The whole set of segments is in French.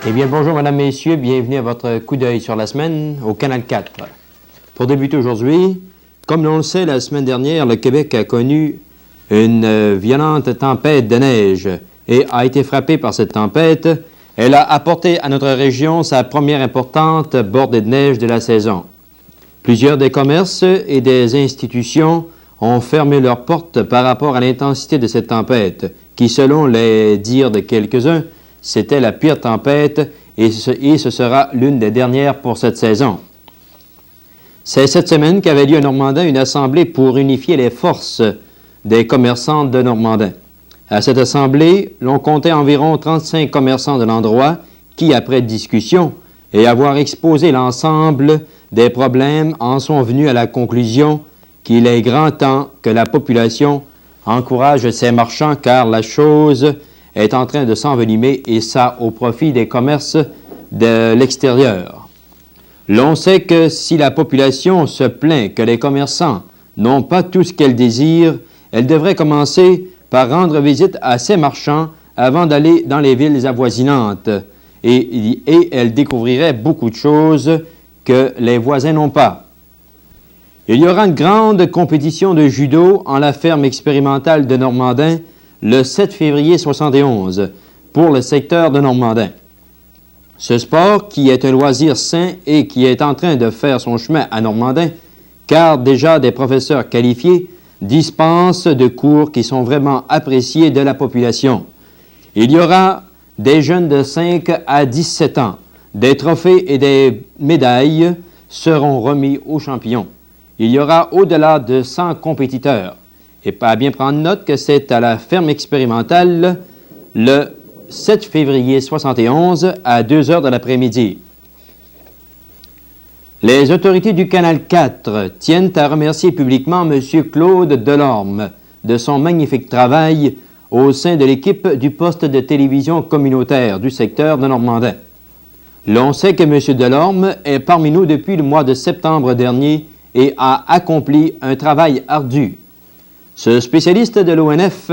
Eh bien, bonjour, mesdames, messieurs. Bienvenue à votre coup d'œil sur la semaine au Canal 4. Pour débuter aujourd'hui, comme l'on le sait, la semaine dernière, le Québec a connu une violente tempête de neige et a été frappé par cette tempête. Elle a apporté à notre région sa première importante bordée de neige de la saison. Plusieurs des commerces et des institutions ont fermé leurs portes par rapport à l'intensité de cette tempête, qui, selon les dires de quelques-uns, c'était la pire tempête et ce sera l'une des dernières pour cette saison. C'est cette semaine qu'avait lieu à Normandin une assemblée pour unifier les forces des commerçants de Normandin. À cette assemblée, l'on comptait environ 35 commerçants de l'endroit qui, après discussion et avoir exposé l'ensemble des problèmes, en sont venus à la conclusion qu'il est grand temps que la population encourage ces marchands car la chose est en train de s'envenimer et ça au profit des commerces de l'extérieur. L'on sait que si la population se plaint que les commerçants n'ont pas tout ce qu'elle désire, elle devrait commencer par rendre visite à ces marchands avant d'aller dans les villes avoisinantes et elle découvrirait beaucoup de choses que les voisins n'ont pas. Il y aura une grande compétition de judo en la ferme expérimentale de Normandin le 7 février 71 pour le secteur de Normandin. Ce sport, qui est un loisir sain et qui est en train de faire son chemin à Normandin, car déjà des professeurs qualifiés dispensent de cours qui sont vraiment appréciés de la population. Il y aura des jeunes de 5 à 17 ans. Des trophées et des médailles seront remis aux champions. Il y aura au-delà de 100 compétiteurs. Et à bien prendre note que c'est à la ferme expérimentale le 7 février 71 à 2 heures de l'après-midi. Les autorités du Canal 4 tiennent à remercier publiquement M. Claude Delorme de son magnifique travail au sein de l'équipe du poste de télévision communautaire du secteur de Normandin. L'on sait que M. Delorme est parmi nous depuis le mois de septembre dernier et a accompli un travail ardu. Ce spécialiste de l'ONF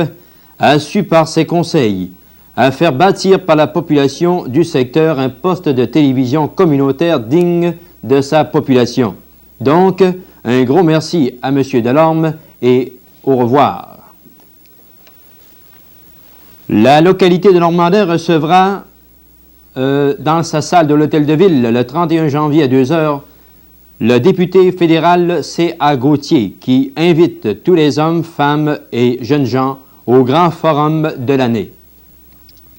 a su par ses conseils à faire bâtir par la population du secteur un poste de télévision communautaire digne de sa population. Donc, un gros merci à M. Delorme et au revoir. La localité de Normandin recevra dans sa salle de l'Hôtel de Ville le 31 janvier à 2 heures le député fédéral C.A. Gauthier qui invite tous les hommes, femmes et jeunes gens au grand forum de l'année.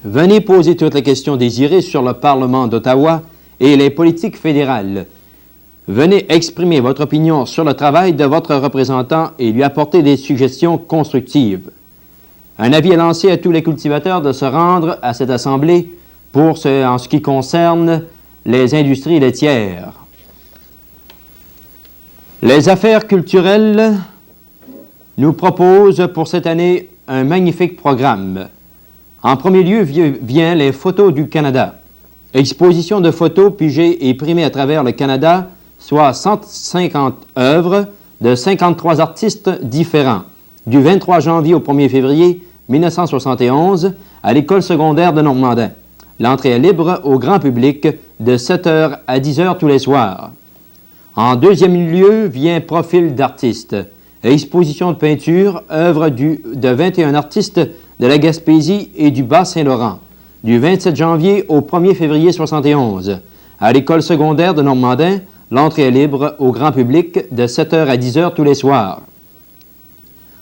Venez poser toutes les questions désirées sur le Parlement d'Ottawa et les politiques fédérales. Venez exprimer votre opinion sur le travail de votre représentant et lui apporter des suggestions constructives. Un avis est lancé à tous les cultivateurs de se rendre à cette assemblée en ce qui concerne les industries laitières. Les affaires culturelles nous proposent pour cette année un magnifique programme. En premier lieu vient les photos du Canada. Exposition de photos pigées et primées à travers le Canada, soit 150 œuvres de 53 artistes différents, du 23 janvier au 1er février 1971 à l'école secondaire de Normandin. L'entrée est libre au grand public de 7h à 10h tous les soirs. En deuxième lieu vient Profil d'artistes. Exposition de peinture, œuvres de 21 artistes de la Gaspésie et du Bas-Saint-Laurent, du 27 janvier au 1er février 1971. À l'école secondaire de Normandin, l'entrée est libre au grand public de 7h à 10h tous les soirs.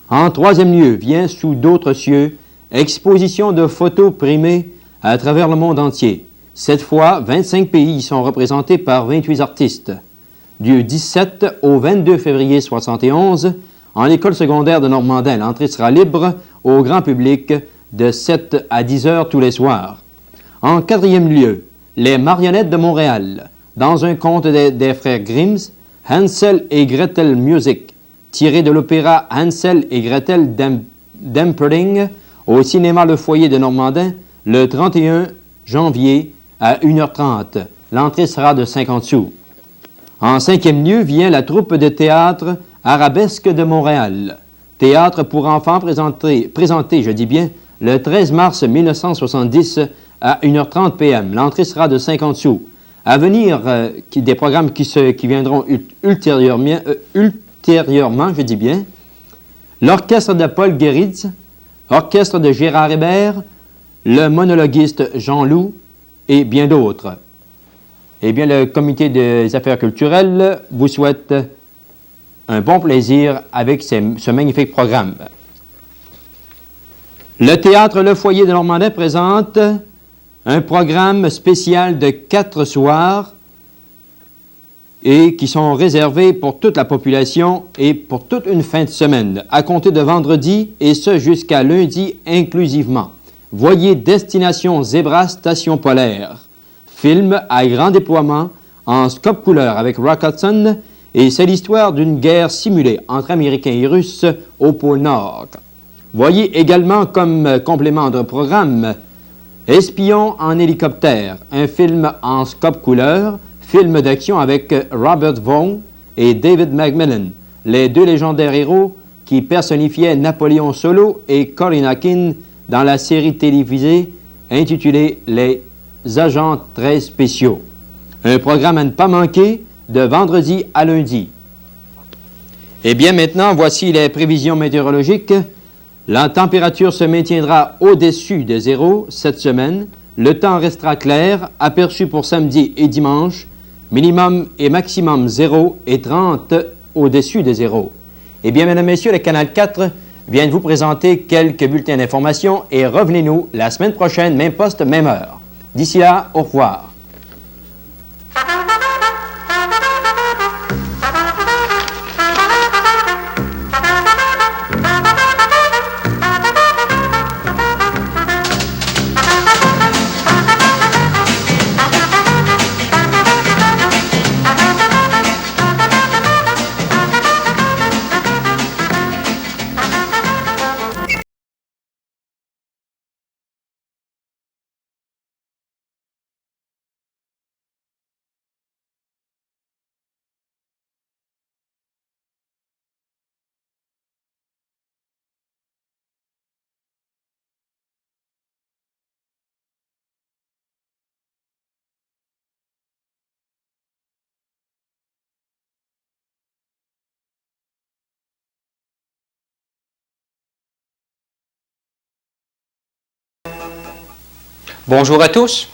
En troisième lieu vient Sous d'autres cieux, exposition de photos primées à travers le monde entier. Cette fois, 25 pays y sont représentés par 28 artistes. Du 17 au 22 février 1971, en école secondaire de Normandin, l'entrée sera libre au grand public de 7 à 10 heures tous les soirs. En quatrième lieu, les marionnettes de Montréal, dans un conte des frères Grimm, Hansel et Gretel Music, tiré de l'opéra Hansel et Gretel d'Emperding au cinéma Le Foyer de Normandin le 31 janvier à 1h30. L'entrée sera de 50 sous. En cinquième lieu vient la troupe de théâtre Arabesque de Montréal. Théâtre pour enfants présenté, je dis bien, le 13 mars 1970 à 1h30 p.m. L'entrée sera de 50 sous. À venir, des programmes qui viendront ultérieurement, je dis bien, l'orchestre de Paul Guéritz, orchestre de Gérard Hébert, le monologuiste Jean Loup et bien d'autres. Eh bien, le comité des affaires culturelles vous souhaite un bon plaisir avec ce magnifique programme. Le Théâtre Le Foyer de Normandin présente un programme spécial de 4 soirs et qui sont réservés pour toute la population et pour toute une fin de semaine, à compter de vendredi et ce jusqu'à lundi inclusivement. Voyez Destination Zebra Station Polaire, film à grand déploiement en scope couleur avec Rock Hudson, et c'est l'histoire d'une guerre simulée entre Américains et Russes au pôle Nord. Voyez également comme complément de programme Espion en hélicoptère, un film en scope couleur, film d'action avec Robert Vaughn et David McMillan, les deux légendaires héros qui personnifiaient Napoléon Solo et Colin Hockin dans la série télévisée intitulée Les Agents très spéciaux. Un programme à ne pas manquer de vendredi à lundi. Eh bien maintenant, voici les prévisions météorologiques. La température se maintiendra au-dessus de zéro cette semaine. Le temps restera clair, aperçu pour samedi et dimanche. Minimum et maximum 0 et 30 au-dessus de zéro. Eh bien, mesdames et messieurs, le Canal 4 vient de vous présenter quelques bulletins d'information et revenez-nous la semaine prochaine, même poste, même heure. D'ici là, au revoir. Bonjour à tous.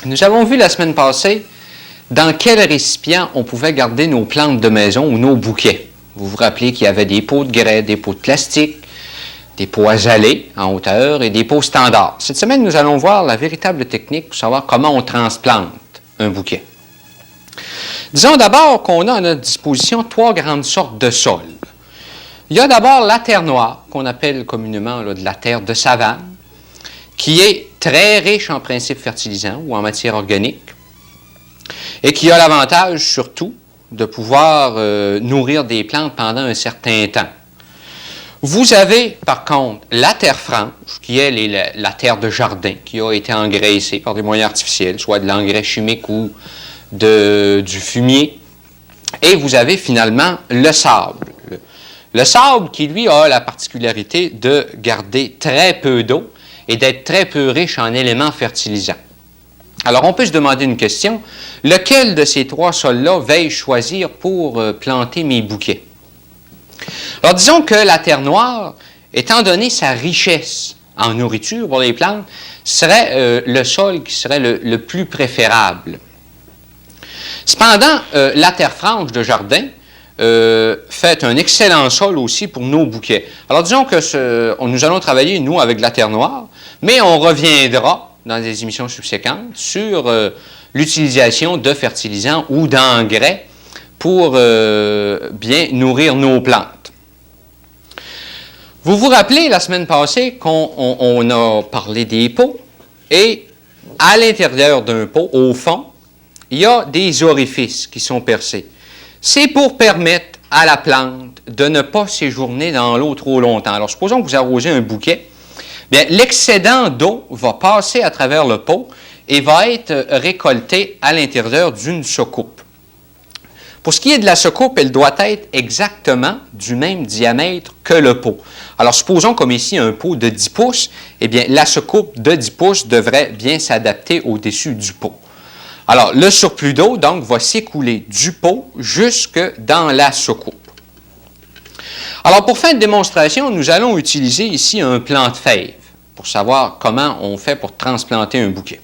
Nous avons vu la semaine passée dans quel récipient on pouvait garder nos plantes de maison ou nos bouquets. Vous vous rappelez qu'il y avait des pots de grès, des pots de plastique, des pots azalés en hauteur et des pots standards. Cette semaine, nous allons voir la véritable technique pour savoir comment on transplante un bouquet. Disons d'abord qu'on a à notre disposition 3 grandes sortes de sols. Il y a d'abord la terre noire, qu'on appelle communément de la terre de savane, qui est très riche en principes fertilisants ou en matière organique et qui a l'avantage surtout de pouvoir nourrir des plantes pendant un certain temps. Vous avez par contre la terre franche, qui est la terre de jardin, qui a été engraissée par des moyens artificiels, soit de l'engrais chimique ou du fumier. Et vous avez finalement le sable. Le sable qui, lui, a la particularité de garder très peu d'eau et d'être très peu riche en éléments fertilisants. Alors, on peut se demander une question. Lequel de ces 3 sols-là vais-je choisir pour planter mes bouquets? Alors, disons que la terre noire, étant donné sa richesse en nourriture pour les plantes, serait le sol qui serait le plus préférable. Cependant, la terre franche de jardin fait un excellent sol aussi pour nos bouquets. Alors, disons que nous allons travailler, nous, avec de la terre noire, mais on reviendra dans des émissions subséquentes sur l'utilisation de fertilisants ou d'engrais pour bien nourrir nos plantes. Vous vous rappelez, la semaine passée, qu'on a parlé des pots, et à l'intérieur d'un pot, au fond, il y a des orifices qui sont percés. C'est pour permettre à la plante de ne pas séjourner dans l'eau trop longtemps. Alors, supposons que vous arrosez un bouquet. Bien, l'excédent d'eau va passer à travers le pot et va être récolté à l'intérieur d'une soucoupe. Pour ce qui est de la soucoupe, elle doit être exactement du même diamètre que le pot. Alors, supposons comme ici un pot de 10 pouces, eh bien, la soucoupe de 10 pouces devrait bien s'adapter au-dessus du pot. Alors, le surplus d'eau, donc, va s'écouler du pot jusque dans la soucoupe. Alors, pour fin de démonstration, nous allons utiliser ici un plant de fève pour savoir comment on fait pour transplanter un bouquet.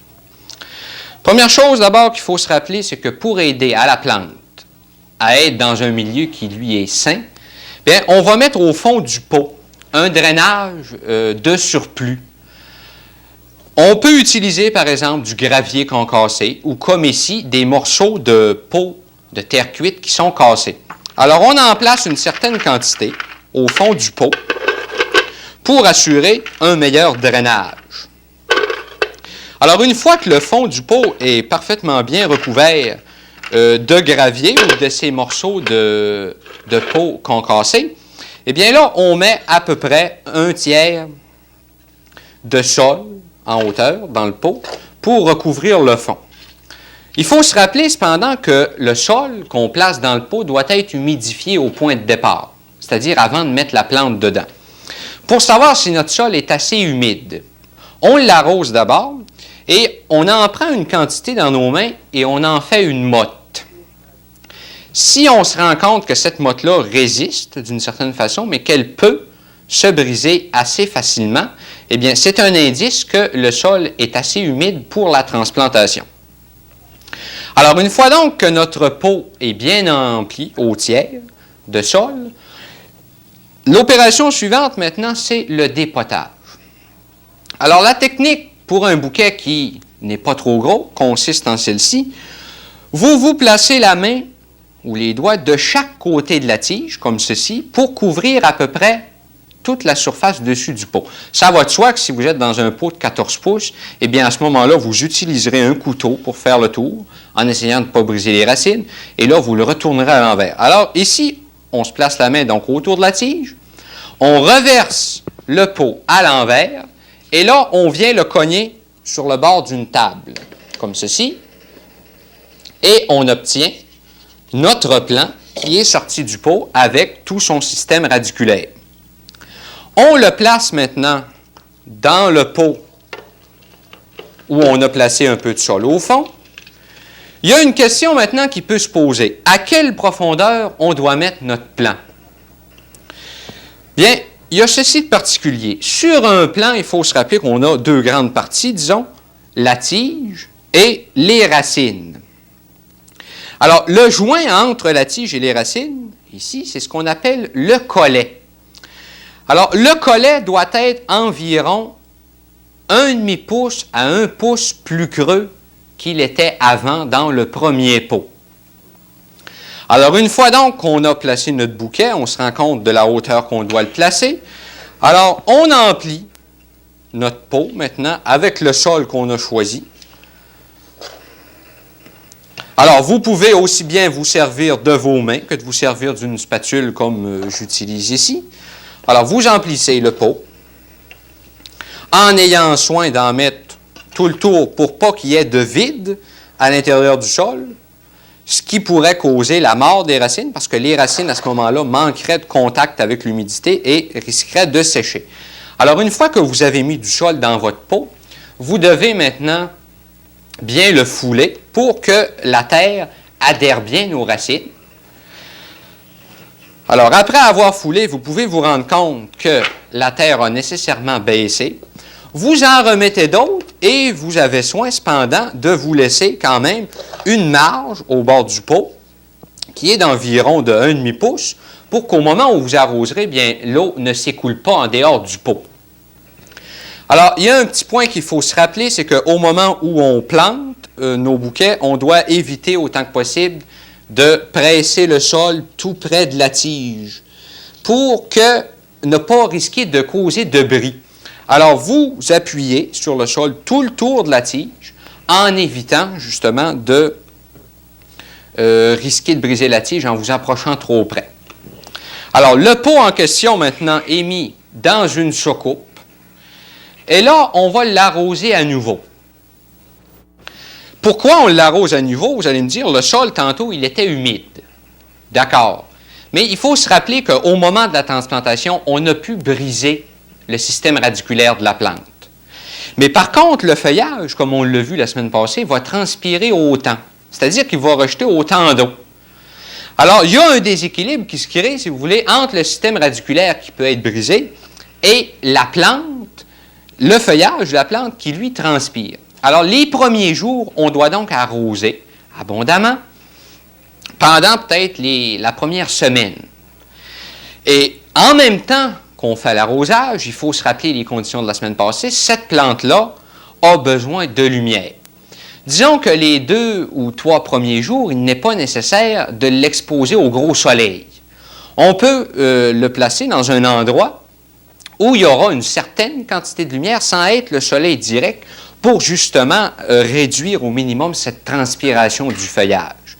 Première chose d'abord qu'il faut se rappeler, c'est que pour aider à la plante à être dans un milieu qui lui est sain, bien, on va mettre au fond du pot un drainage de surplus. On peut utiliser, par exemple, du gravier concassé ou, comme ici, des morceaux de peau de terre cuite qui sont cassés. Alors, on en place une certaine quantité au fond du pot pour assurer un meilleur drainage. Alors, une fois que le fond du pot est parfaitement bien recouvert de gravier ou de ces morceaux de peau concassés, eh bien là, on met à peu près 1/3 de sol en hauteur dans le pot pour recouvrir le fond. Il faut se rappeler cependant que le sol qu'on place dans le pot doit être humidifié au point de départ, c'est-à-dire avant de mettre la plante dedans. Pour savoir si notre sol est assez humide, on l'arrose d'abord et on en prend une quantité dans nos mains et on en fait une motte. Si on se rend compte que cette motte-là résiste d'une certaine façon, mais qu'elle peut se briser assez facilement, eh bien, c'est un indice que le sol est assez humide pour la transplantation. Alors, une fois donc que notre pot est bien empli au tiers de sol, l'opération suivante maintenant, c'est le dépotage. Alors, la technique pour un bouquet qui n'est pas trop gros consiste en celle-ci. Vous placez la main ou les doigts de chaque côté de la tige, comme ceci, pour couvrir à peu près toute la surface dessus du pot. Ça va de soi que si vous êtes dans un pot de 14 pouces, eh bien à ce moment-là, vous utiliserez un couteau pour faire le tour, en essayant de ne pas briser les racines, et là, vous le retournerez à l'envers. Alors ici, on se place la main donc autour de la tige, on reverse le pot à l'envers, et là, on vient le cogner sur le bord d'une table, comme ceci, et on obtient notre plant qui est sorti du pot avec tout son système radiculaire. On le place maintenant dans le pot où on a placé un peu de sol au fond. Il y a une question maintenant qui peut se poser. À quelle profondeur on doit mettre notre plant? Bien, il y a ceci de particulier. Sur un plant, il faut se rappeler qu'on a deux grandes parties, disons, la tige et les racines. Alors, le joint entre la tige et les racines, ici, c'est ce qu'on appelle le collet. Alors, le collet doit être environ 1,5 pouce à 1 pouce plus creux qu'il était avant dans le premier pot. Alors, une fois donc qu'on a placé notre bouquet, on se rend compte de la hauteur qu'on doit le placer. Alors, on emplit notre pot maintenant avec le sol qu'on a choisi. Alors, vous pouvez aussi bien vous servir de vos mains que de vous servir d'une spatule comme j'utilise ici. Alors, vous emplissez le pot en ayant soin d'en mettre tout le tour pour pas qu'il y ait de vide à l'intérieur du sol, ce qui pourrait causer la mort des racines parce que les racines, à ce moment-là, manqueraient de contact avec l'humidité et risqueraient de sécher. Alors, une fois que vous avez mis du sol dans votre pot, vous devez maintenant bien le fouler pour que la terre adhère bien aux racines. Alors, après avoir foulé, vous pouvez vous rendre compte que la terre a nécessairement baissé. Vous en remettez d'autres et vous avez soin, cependant, de vous laisser quand même une marge au bord du pot qui est d'environ de 1,5 pouce pour qu'au moment où vous arroserez, bien, l'eau ne s'écoule pas en dehors du pot. Alors, il y a un petit point qu'il faut se rappeler, c'est qu'au moment où on plante nos bouquets, on doit éviter autant que possible de presser le sol tout près de la tige pour ne pas risquer de causer de bris. Alors, vous appuyez sur le sol tout le tour de la tige en évitant justement de risquer de briser la tige en vous approchant trop près. Alors, le pot en question maintenant est mis dans une soucoupe et là, on va l'arroser à nouveau. Pourquoi on l'arrose à nouveau? Vous allez me dire, le sol, tantôt, il était humide. D'accord. Mais il faut se rappeler qu'au moment de la transplantation, on a pu briser le système radiculaire de la plante. Mais par contre, le feuillage, comme on l'a vu la semaine passée, va transpirer autant. C'est-à-dire qu'il va rejeter autant d'eau. Alors, il y a un déséquilibre qui se crée, si vous voulez, entre le système radiculaire qui peut être brisé et la plante, le feuillage de la plante qui, lui, transpire. Alors, les premiers jours, on doit donc arroser abondamment pendant peut-être la première semaine. Et en même temps qu'on fait l'arrosage, il faut se rappeler les conditions de la semaine passée, cette plante-là a besoin de lumière. Disons que les 2 ou 3 premiers jours, il n'est pas nécessaire de l'exposer au gros soleil. On peut le placer dans un endroit où il y aura une certaine quantité de lumière sans être le soleil direct pour justement réduire au minimum cette transpiration du feuillage.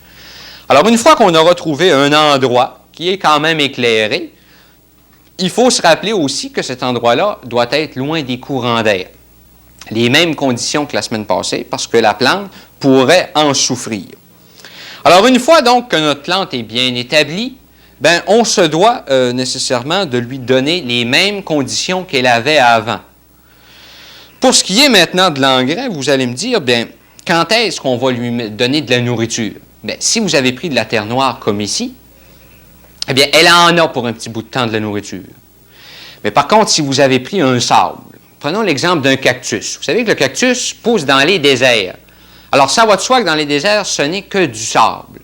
Alors, une fois qu'on aura trouvé un endroit qui est quand même éclairé, il faut se rappeler aussi que cet endroit-là doit être loin des courants d'air. Les mêmes conditions que la semaine passée, parce que la plante pourrait en souffrir. Alors, une fois donc que notre plante est bien établie, ben, on se doit nécessairement de lui donner les mêmes conditions qu'elle avait avant. Pour ce qui est maintenant de l'engrais, vous allez me dire, bien, quand est-ce qu'on va lui donner de la nourriture? Bien, si vous avez pris de la terre noire comme ici, eh bien, elle en a pour un petit bout de temps de la nourriture. Mais par contre, si vous avez pris un sable, prenons l'exemple d'un cactus. Vous savez que le cactus pousse dans les déserts. Alors, ça va de soi que dans les déserts, ce n'est que du sable.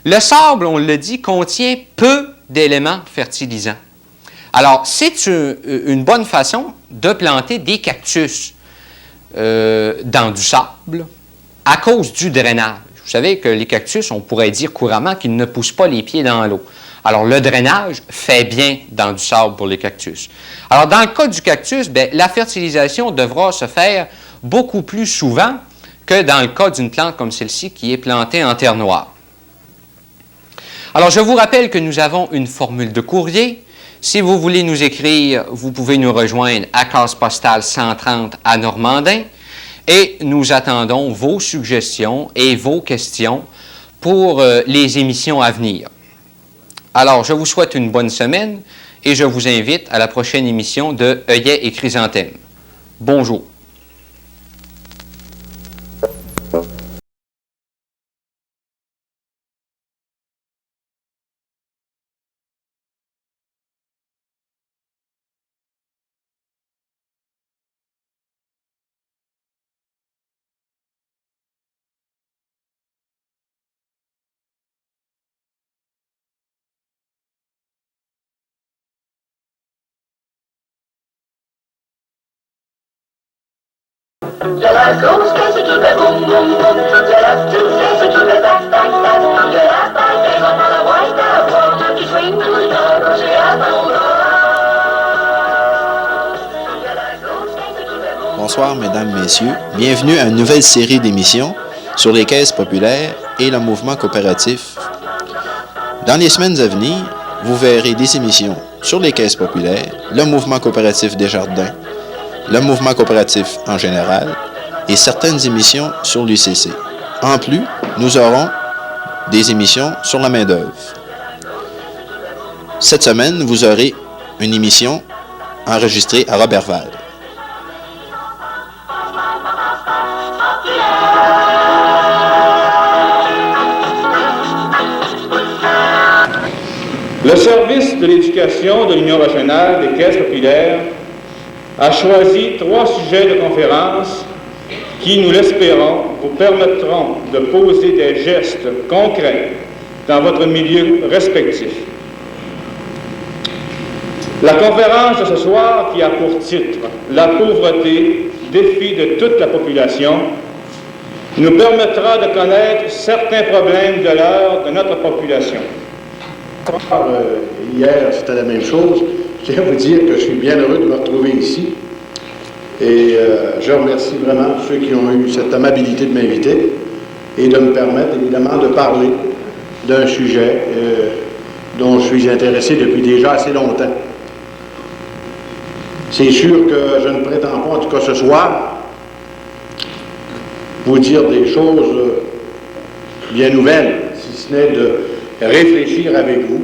Le sable, on le dit, contient peu d'éléments fertilisants. Alors, c'est une bonne façon de planter des cactus dans du sable à cause du drainage. Vous savez que les cactus, on pourrait dire couramment qu'ils ne poussent pas les pieds dans l'eau. Alors, le drainage fait bien dans du sable pour les cactus. Alors, dans le cas du cactus, bien, la fertilisation devra se faire beaucoup plus souvent que dans le cas d'une plante comme celle-ci qui est plantée en terre noire. Alors, je vous rappelle que nous avons une formule de courrier. Si vous voulez nous écrire, vous pouvez nous rejoindre à case postale 130 à Normandin et nous attendons vos suggestions et vos questions pour les émissions à venir. Alors, je vous souhaite une bonne semaine et je vous invite à la prochaine émission de Œillet et Chrysanthème. Bonjour. De la grosse caisse qui fait boum boum boum, de la petite caisse qui fait tac tac tac, de la taille des hommes à la white à boire, qui swing tout le temps quand j'ai à Bonsoir, mesdames, messieurs. Bienvenue à une nouvelle série d'émissions sur les caisses populaires et le mouvement coopératif. Dans les semaines à venir, vous verrez des émissions sur les caisses populaires, le mouvement coopératif Desjardins, le mouvement coopératif en général et certaines émissions sur l'UCC. En plus, nous aurons des émissions sur la main-d'œuvre. Cette semaine, vous aurez une émission enregistrée à Roberval. Le service de l'éducation de l'Union régionale des caisses populaires a choisi 3 sujets de conférence qui, nous l'espérons, vous permettront de poser des gestes concrets dans votre milieu respectif. La conférence de ce soir, qui a pour titre « La pauvreté, défi de toute la population », nous permettra de connaître certains problèmes de l'heure de notre population. Hier, c'était la même chose. Je tiens à vous dire que je suis bien heureux de me retrouver ici. Et je remercie vraiment ceux qui ont eu cette amabilité de m'inviter et de me permettre, évidemment, de parler d'un sujet dont je suis intéressé depuis déjà assez longtemps. C'est sûr que je ne prétends pas, en tout cas ce soir, vous dire des choses bien nouvelles, si ce n'est de réfléchir avec vous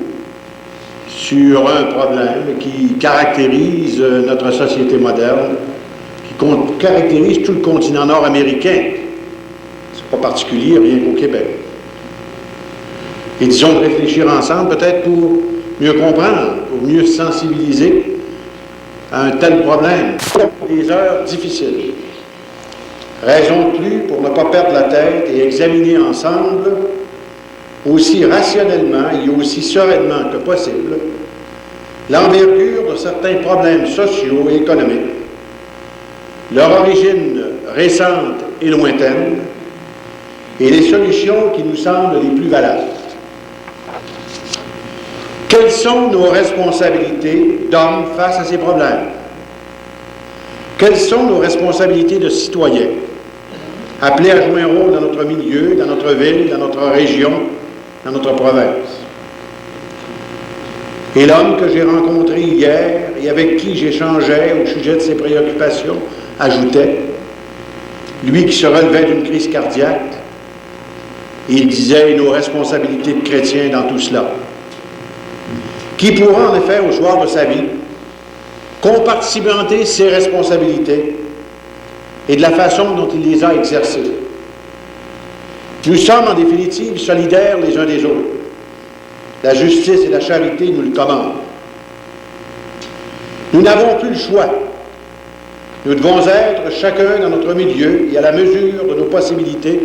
sur un problème qui caractérise notre société moderne, qui caractérise tout le continent nord-américain. C'est pas particulier, rien qu'au Québec. Et disons de réfléchir ensemble, peut-être pour mieux comprendre, pour mieux sensibiliser à un tel problème. Des heures difficiles. Raison de plus pour ne pas perdre la tête et examiner ensemble, aussi rationnellement et aussi sereinement que possible, l'envergure de certains problèmes sociaux et économiques, leur origine récente et lointaine, et les solutions qui nous semblent les plus valables. Quelles sont nos responsabilités d'hommes face à ces problèmes? Quelles sont nos responsabilités de citoyens, appelés à jouer un rôle dans notre milieu, dans notre ville, dans notre région, dans notre province? Et l'homme que j'ai rencontré hier et avec qui j'échangeais au sujet de ses préoccupations ajoutait, lui qui se relevait d'une crise cardiaque, il disait nos responsabilités de chrétiens dans tout cela. Qui pourra en effet, au soir de sa vie, compartimenter ses responsabilités et de la façon dont il les a exercées. Nous sommes en définitive solidaires les uns des autres. La justice et la charité nous le commandent. Nous n'avons plus le choix. Nous devons être, chacun dans notre milieu et à la mesure de nos possibilités,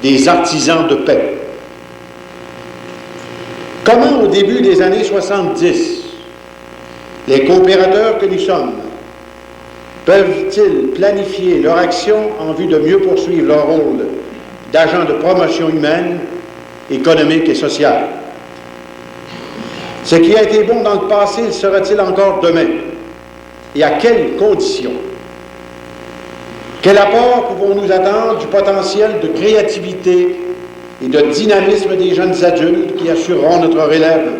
des artisans de paix. Comment, au début des années 70, les coopérateurs que nous sommes peuvent-ils planifier leur action en vue de mieux poursuivre leur rôle d'agents de promotion humaine, économique et sociale? Ce qui a été bon dans le passé, le sera-t-il encore demain? Et à quelles conditions? Quel apport pouvons-nous attendre du potentiel de créativité et de dynamisme des jeunes adultes qui assureront notre relève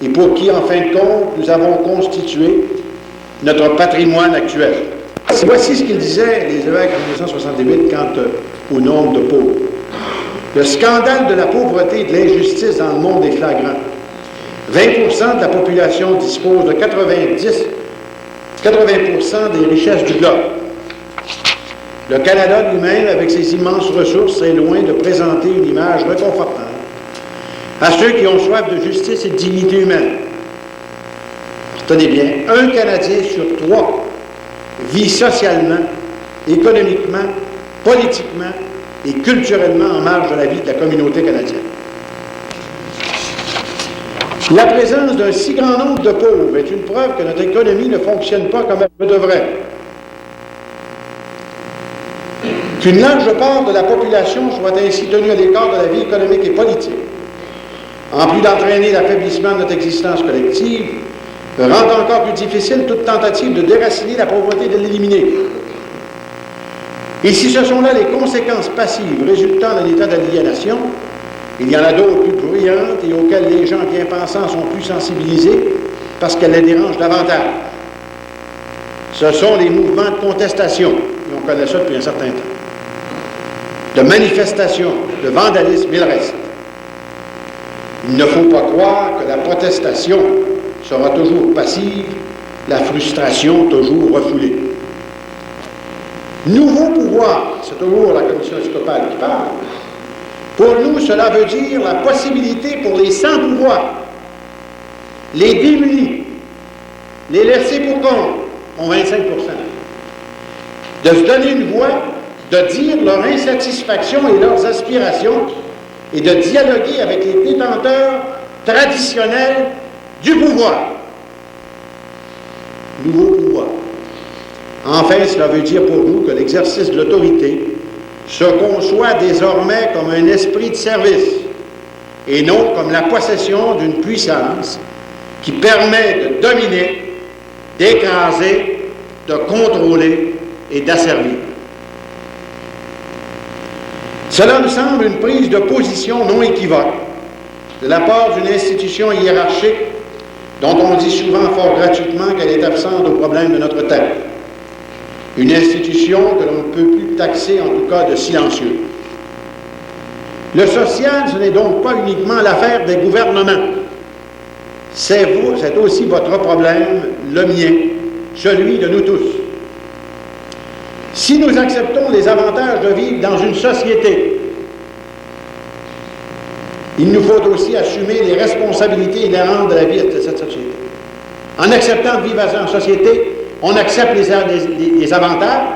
et pour qui, en fin de compte, nous avons constitué notre patrimoine actuel? Voici ce qu'ils disaient, les évêques en 1968, quant au nombre de pauvres. Le scandale de la pauvreté et de l'injustice dans le monde est flagrant. 20% de la population dispose de 80% des richesses du globe. Le Canada lui-même, avec ses immenses ressources, est loin de présenter une image réconfortante à ceux qui ont soif de justice et de dignité humaine. Tenez bien, un Canadien sur 3 vit socialement, économiquement, politiquement et culturellement en marge de la vie de la communauté canadienne. La présence d'un si grand nombre de pauvres est une preuve que notre économie ne fonctionne pas comme elle devrait. Qu'une large part de la population soit ainsi tenue à l'écart de la vie économique et politique, en plus d'entraîner l'affaiblissement de notre existence collective, rend encore plus difficile toute tentative de déraciner la pauvreté et de l'éliminer. Et si ce sont là les conséquences passives résultant d'un état d'aliénation, il y en a d'autres plus bruyantes et auxquelles les gens bien pensants sont plus sensibilisés parce qu'elles les dérangent davantage. Ce sont les mouvements de contestation, et on connaît ça depuis un certain temps, de manifestation, de vandalisme et le reste. Il ne faut pas croire que la protestation sera toujours passive, la frustration toujours refoulée. Nouveau pouvoir, c'est toujours la commission épiscopale qui parle. Pour nous, cela veut dire la possibilité pour les sans pouvoir, les démunis, les laissés pour compte, ont 25%, de se donner une voix, de dire leur insatisfaction et leurs aspirations et de dialoguer avec les détenteurs traditionnels du pouvoir. Nouveau pouvoir. Enfin, cela veut dire pour nous que l'exercice de l'autorité se conçoit désormais comme un esprit de service et non comme la possession d'une puissance qui permet de dominer, d'écraser, de contrôler et d'asservir. Cela nous semble une prise de position non équivoque de la part d'une institution hiérarchique dont on dit souvent fort gratuitement qu'elle est absente aux problèmes de notre temps. Une institution que l'on ne peut plus taxer, en tout cas, de silencieuse. Le social, ce n'est donc pas uniquement l'affaire des gouvernements. C'est aussi votre problème, le mien, celui de nous tous. Si nous acceptons les avantages de vivre dans une société, il nous faut aussi assumer les responsabilités inhérentes de la vie de cette société. En acceptant de vivre en société, on accepte les avantages,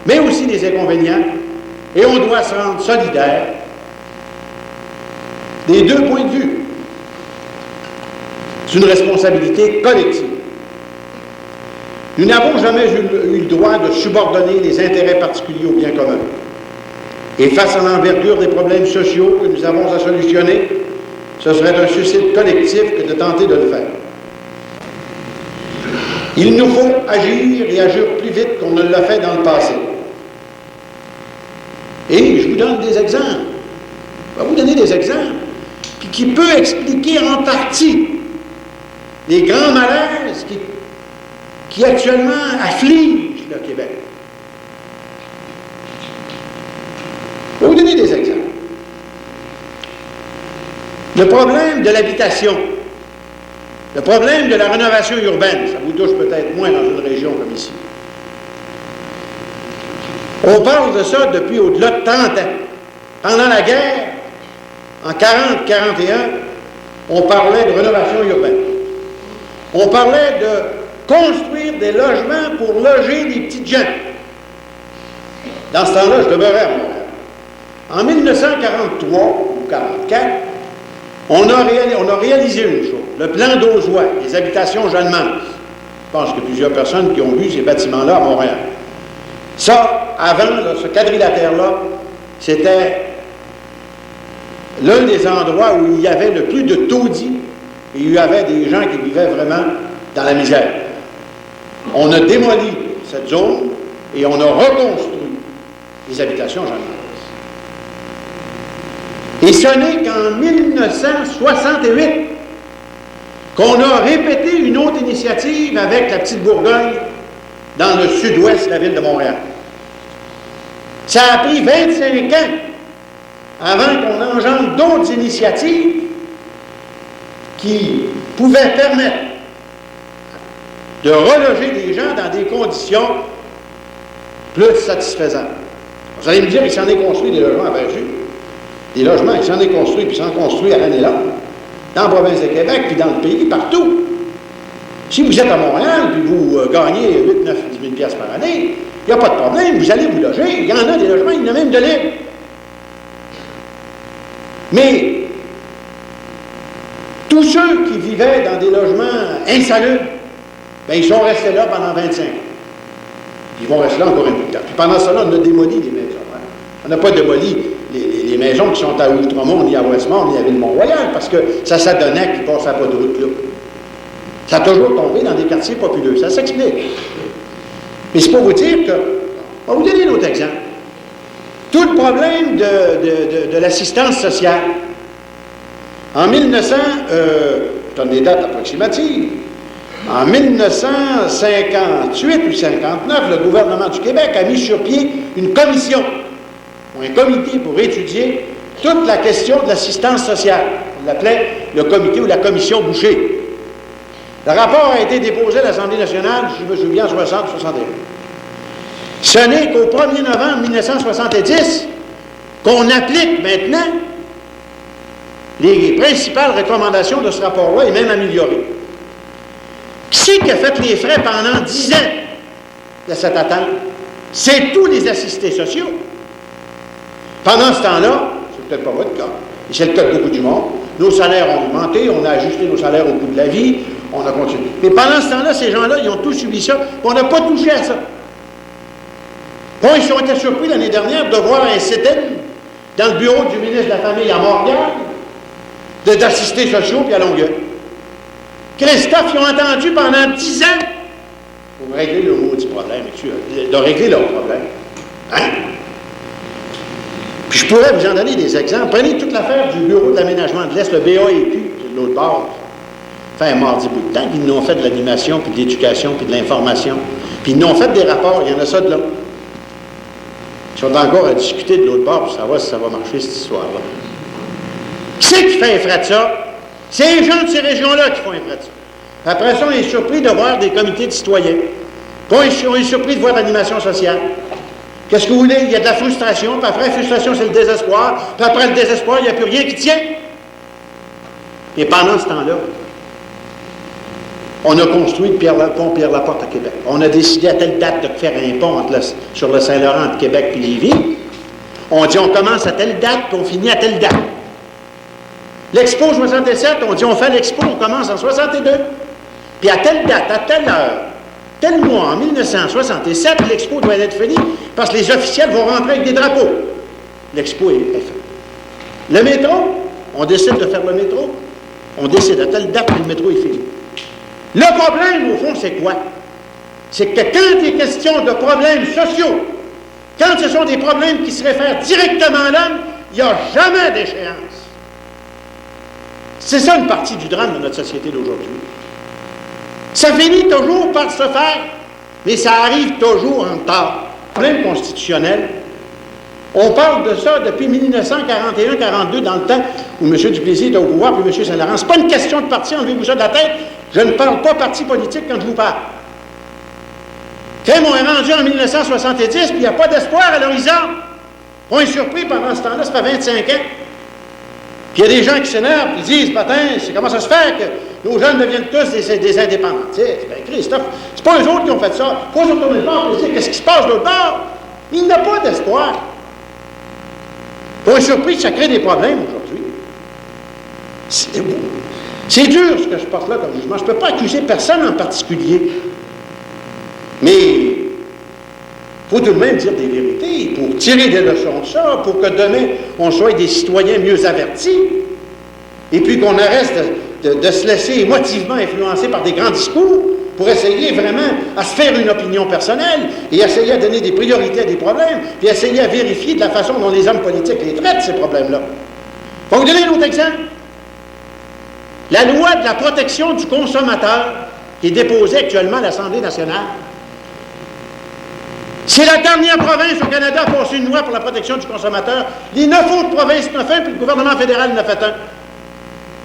mais aussi les inconvénients, et on doit se rendre solidaire des deux points de vue. C'est une responsabilité collective. Nous n'avons jamais eu le droit de subordonner les intérêts particuliers au bien commun. Et face à l'envergure des problèmes sociaux que nous avons à solutionner, ce serait un suicide collectif que de tenter de le faire. Il nous faut agir et agir plus vite qu'on ne l'a fait dans le passé. Et je vous donne des exemples. Je vais vous donner des exemples qui peuvent expliquer en partie les grands malaises qui actuellement affligent le Québec. Je vais vous donner des exemples. Le problème de l'habitation, le problème de la rénovation urbaine, ça vous touche peut-être moins dans une région comme ici. On parle de ça depuis au-delà de 30 ans. Pendant la guerre, en 40-41, on parlait de rénovation urbaine. On parlait de construire des logements pour loger des petites gens. Dans ce temps-là, je demeurais à Montréal. En 1943 ou 1944, on a réalisé une chose, le plan d'Auzois, les habitations Jeanne-Mance. Je pense que plusieurs personnes qui ont vu ces bâtiments-là à Montréal. Ça, avant, là, ce quadrilatère-là, c'était l'un des endroits où il y avait le plus de taudis et il y avait des gens qui vivaient vraiment dans la misère. On a démoli cette zone et on a reconstruit les habitations Jeanne-Mance. Et ce n'est qu'en 1968 qu'on a répété une autre initiative avec la Petite Bourgogne dans le sud-ouest de la ville de Montréal. Ça a pris 25 ans avant qu'on engendre d'autres initiatives qui pouvaient permettre de reloger des gens dans des conditions plus satisfaisantes. Vous allez me dire, il s'en est construit des logements à Berger. Des logements, il s'en est construit, puis s'en construit à l'année longue, dans la province de Québec, puis dans le pays, partout. Si vous êtes à Montréal, puis vous gagnez 8, 9, 10 000 piastres par année, il n'y a pas de problème, vous allez vous loger. Il y en a des logements, il y en a même de libres. Mais tous ceux qui vivaient dans des logements insalubres, bien, ils sont restés là pendant 25 ans. Ils vont rester là encore un peu de temps. Puis pendant cela, on a démoli des maisons. Hein? On n'a pas démoli les maisons qui sont à Outremont, ni à Westmont, ni à Ville-Mont-Royal, parce que ça s'adonnait qu'ils ne passaient pas de route là. Ça a toujours tombé dans des quartiers populeux. Ça s'explique. Mais c'est pour vous dire que... On va vous donner un autre exemple. Tout le problème de l'assistance sociale. En 1900, je donne des dates approximatives, en 1958 ou 59, le gouvernement du Québec a mis sur pied une commission, ou un comité pour étudier toute la question de l'assistance sociale. On l'appelait le comité ou la commission Boucher. Le rapport a été déposé à l'Assemblée nationale, je me souviens, en 60-61. Ce n'est qu'au 1er novembre 1970 qu'on applique maintenant les principales recommandations de ce rapport-là et même améliorées. Qui c'est qui a fait les frais pendant 10 ans de cette attente? C'est tous les assistés sociaux. Pendant ce temps-là, c'est peut-être pas votre cas, et c'est le cas de beaucoup du monde, nos salaires ont augmenté, on a ajusté nos salaires au coût de la vie, on a continué. Mais pendant ce temps-là, ces gens-là, ils ont tous subi ça, on n'a pas touché à ça. Bon, ils ont été surpris l'année dernière de voir un sit-in dans le bureau du ministre de la Famille à Montréal, d'assistés sociaux puis à Longueuil. Christophe, ils ont entendu pendant 10 ans pour régler le maudit problème, de régler leur problème. Hein? Puis je pourrais vous en donner des exemples. Prenez toute l'affaire du bureau de l'aménagement de l'Est, le BAEQ, de l'autre bord. Ça fait un mardi bout de temps qu'ils nous ont fait de l'animation, puis de l'éducation, puis de l'information. Puis ils nous ont fait des rapports, il y en a ça de là. Ils sont encore à discuter de l'autre bord pour savoir si ça va marcher, cette histoire-là. Qui c'est qui fait un frais de ça? C'est les gens de ces régions-là qui font un frais de ça. Après ça, on est surpris de voir des comités de citoyens. On est surpris de voir l'animation sociale. Qu'est-ce que vous voulez? Il y a de la frustration, puis après la frustration, c'est le désespoir, puis après le désespoir, il n'y a plus rien qui tient. Et pendant ce temps-là, on a construit le pont Pierre-Laporte à Québec. On a décidé à telle date de faire un pont sur le Saint-Laurent entre Québec et Lévis. On dit on commence à telle date, puis on finit à telle date. L'Expo 67, on dit on fait l'Expo, on commence en 62. Puis à telle date, à telle heure, tel mois, en 1967, l'Expo doit être finie parce que les officiels vont rentrer avec des drapeaux. L'Expo est faite. Le métro, on décide de faire le métro. On décide à telle date que le métro est fini. Le problème, au fond, c'est quoi? C'est que quand il est question de problèmes sociaux, quand ce sont des problèmes qui se réfèrent directement à l'homme, il n'y a jamais d'échéance. C'est ça une partie du drame de notre société d'aujourd'hui. Ça finit toujours par se faire, mais ça arrive toujours en retard. Problème constitutionnel, on parle de ça depuis 1941-42, dans le temps où M. Duplessis était au pouvoir, puis M. Saint-Laurent. Ce n'est pas une question de parti, enlevez-vous ça de la tête. Je ne parle pas parti politique quand je vous parle. Quand on est rendu en 1970, puis il n'y a pas d'espoir à l'horizon. On est surpris pendant ce temps-là, ça fait 25 ans. Puis il y a des gens qui s'énervent, qui disent, patin, c'est comment ça se fait que nos jeunes deviennent tous des indépendantistes. Bien, Christophe, c'est pas eux autres qui ont fait ça. Faut se retourner le bord et dire, qu'est-ce qui se passe de l'autre bord? Il n'y a pas d'espoir. On est surpris que ça crée des problèmes aujourd'hui. C'est dur ce que je porte là comme jugement. Je ne peux pas accuser personne en particulier. Mais il faut tout de même dire des vérités pour tirer des leçons de ça, pour que demain, on soit des citoyens mieux avertis. Et puis qu'on arrête de se laisser émotivement influencer par des grands discours pour essayer vraiment à se faire une opinion personnelle et essayer à donner des priorités à des problèmes, puis essayer à vérifier de la façon dont les hommes politiques les traitent, ces problèmes-là. Je vais vous donner un autre exemple. La loi de la protection du consommateur qui est déposée actuellement à l'Assemblée nationale. C'est la dernière province au Canada à passer une loi pour la protection du consommateur. Les 9 autres provinces n'ont fait un, puis le gouvernement fédéral n'en a fait un.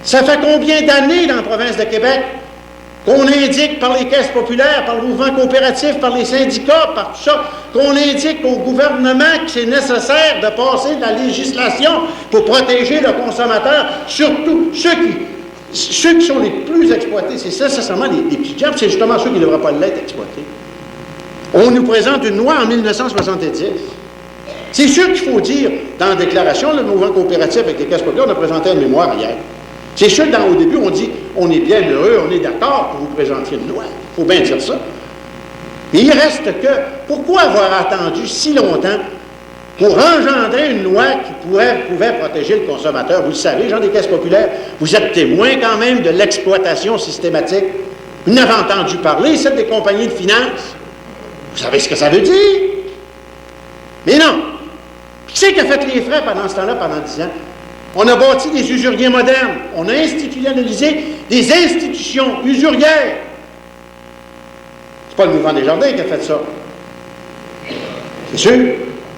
Ça fait combien d'années dans la province de Québec qu'on indique par les caisses populaires, par le mouvement coopératif, par les syndicats, par tout ça, qu'on indique au gouvernement que c'est nécessaire de passer de la législation pour protéger le consommateur, surtout ceux qui sont les plus exploités, c'est ça, nécessairement les petits jobs, c'est justement ceux qui ne devraient pas l'être exploités. On nous présente une loi en 1970. C'est sûr qu'il faut dire, dans la déclaration, le mouvement coopératif avec les caisses populaires, on a présenté une mémoire hier. C'est sûr qu'au début, on dit, on est bien heureux, on est d'accord pour vous présenter une loi. Il faut bien dire ça. Mais il reste que, pourquoi avoir attendu si longtemps pour engendrer une loi qui pouvait protéger le consommateur? Vous le savez, gens des caisses populaires, vous êtes témoins quand même de l'exploitation systématique. Vous n'avez entendu parler, celle des compagnies de finances. Vous savez ce que ça veut dire? Mais non. Qui c'est qui a fait les frais pendant ce temps-là, pendant 10 ans? On a bâti des usuriers modernes. On a institutionnalisé des institutions usurières. C'est pas le mouvement des jardins qui a fait ça. C'est sûr.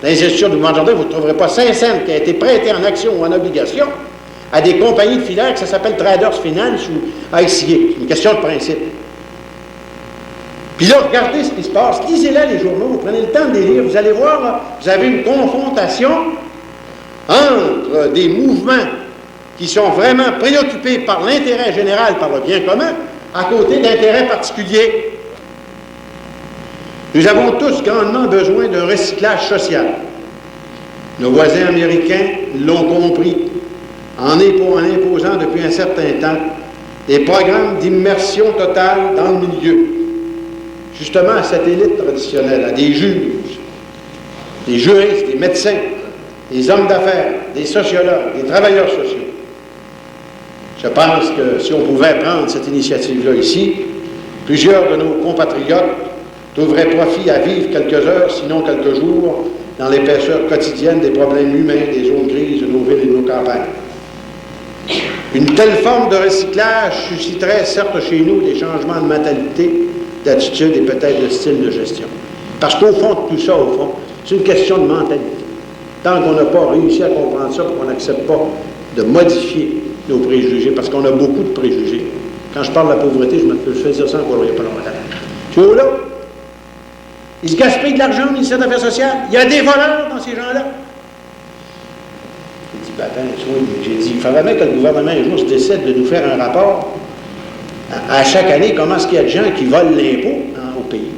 Dans les institutions du mouvement des jardins, vous ne trouverez pas 5 cents qui a été prêté en action ou en obligation à des compagnies de filaires que ça s'appelle Traders Finance ou ICA. C'est une question de principe. Puis là, regardez ce qui se passe. Lisez-là les journaux, vous prenez le temps de les lire. Vous allez voir, là, vous avez une confrontation entre des mouvements qui sont vraiment préoccupés par l'intérêt général, par le bien commun, à côté d'intérêts particuliers. Nous avons tous grandement besoin d'un recyclage social. Nos voisins américains l'ont compris en imposant depuis un certain temps des programmes d'immersion totale dans le milieu. Justement à cette élite traditionnelle, à des juges, des juristes, des médecins, des hommes d'affaires, des sociologues, des travailleurs sociaux. Je pense que si on pouvait prendre cette initiative-là ici, plusieurs de nos compatriotes trouveraient profit à vivre quelques heures, sinon quelques jours, dans l'épaisseur quotidienne des problèmes humains, des zones grises de nos villes et de nos campagnes. Une telle forme de recyclage susciterait, certes chez nous, des changements de mentalité, d'attitude et peut-être de style de gestion. Parce qu'au fond de tout ça, c'est une question de mentalité. Tant qu'on n'a pas réussi à comprendre ça, qu'on n'accepte pas de modifier nos préjugés, parce qu'on a beaucoup de préjugés. Quand je parle de la pauvreté, je fais dire ça encore il n'y a pas longtemps. Tu vois là? Ils se gaspillent de l'argent au ministère des Affaires sociales. Il y a des voleurs dans ces gens-là. J'ai dit, ben attends, j'ai dit, il faudrait bien que le gouvernement un jour se décide de nous faire un rapport à chaque année, comment est-ce qu'il y a de gens qui volent l'impôt au pays.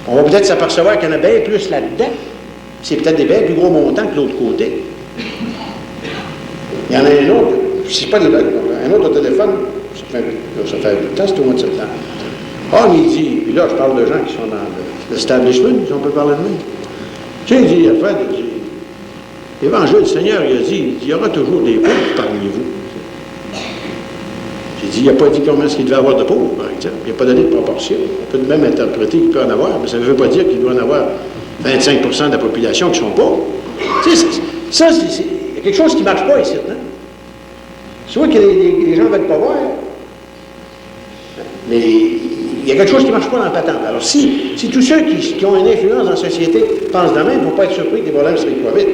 On va peut-être s'apercevoir qu'il y en a bien plus là-dedans. C'est peut-être des bien plus gros montants que l'autre côté. Il y en a un autre, c'est pas un autre au téléphone, ça fait du temps, c'est au mois de septembre. Ah, mais il dit, puis là, je parle de gens qui sont dans l'establishment, si on peut parler de même. Tu sais, il dit, Fred, il dit, l'Évangile du Seigneur, il a dit, il y aura toujours des pauvres parmi vous. J'ai dit, il n'a pas dit combien est-ce qu'il devait avoir de pauvres, par exemple. Il n'a pas donné de proportion. On peut même interpréter qu'il peut en avoir, mais ça ne veut pas dire qu'il doit en avoir 25% de la population qui sont pauvres. Tu sais, ça, il y a quelque chose qui ne marche pas ici, non? Soit que les gens ne veulent pas voir, mais il y a quelque chose qui ne marche pas dans la patente. Alors, si tous ceux qui ont une influence dans la société pensent de même, il ne faut pas être surpris que des problèmes se réclament vite.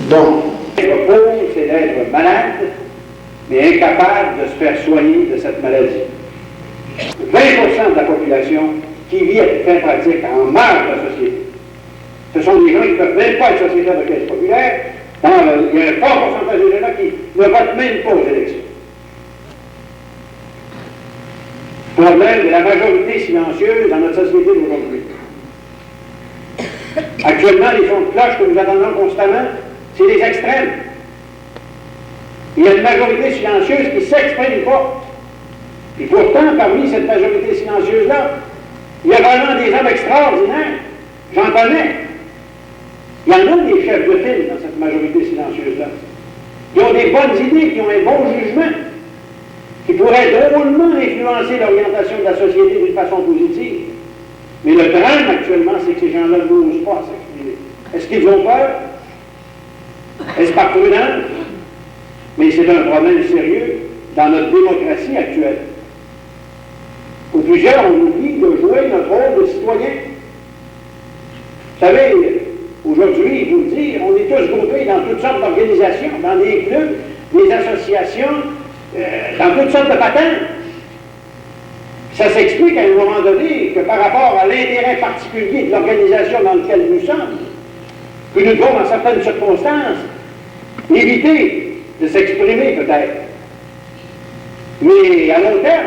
Bon. Être pauvre, c'est d'être malade, mais incapable de se faire soigner de cette maladie. 20% de la population qui vit à fin pratique en marge de la société. Ce sont des gens qui ne peuvent même pas être sociétaires de caisse populaire. Il y a un fort pourcentage de gens qui ne votent même pas aux élections. Problème de la majorité silencieuse dans notre société d'aujourd'hui. Actuellement, les sons de cloche que nous attendons constamment, c'est les extrêmes. Il y a une majorité silencieuse qui ne s'exprime pas. Et pourtant, parmi cette majorité silencieuse-là, il y a vraiment des hommes extraordinaires. J'en connais. Il y en a des chefs de file dans cette majorité silencieuse-là. Qui ont des bonnes idées, qui ont un bon jugement, qui pourraient drôlement influencer l'orientation de la société d'une façon positive. Mais le drame actuellement, c'est que ces gens-là n'osent pas s'exprimer. Est-ce qu'ils ont peur? Est-ce par prudence? Mais c'est un problème sérieux dans notre démocratie actuelle. Pour plusieurs, on oublie de jouer notre rôle de citoyen. Vous savez, aujourd'hui, il faut le dire, on est tous groupés dans toutes sortes d'organisations, dans des clubs, des associations, dans toutes sortes de patentes. Ça s'explique à un moment donné que par rapport à l'intérêt particulier de l'organisation dans laquelle nous sommes, que nous devons, dans certaines circonstances, éviter de s'exprimer peut-être. Mais à long terme,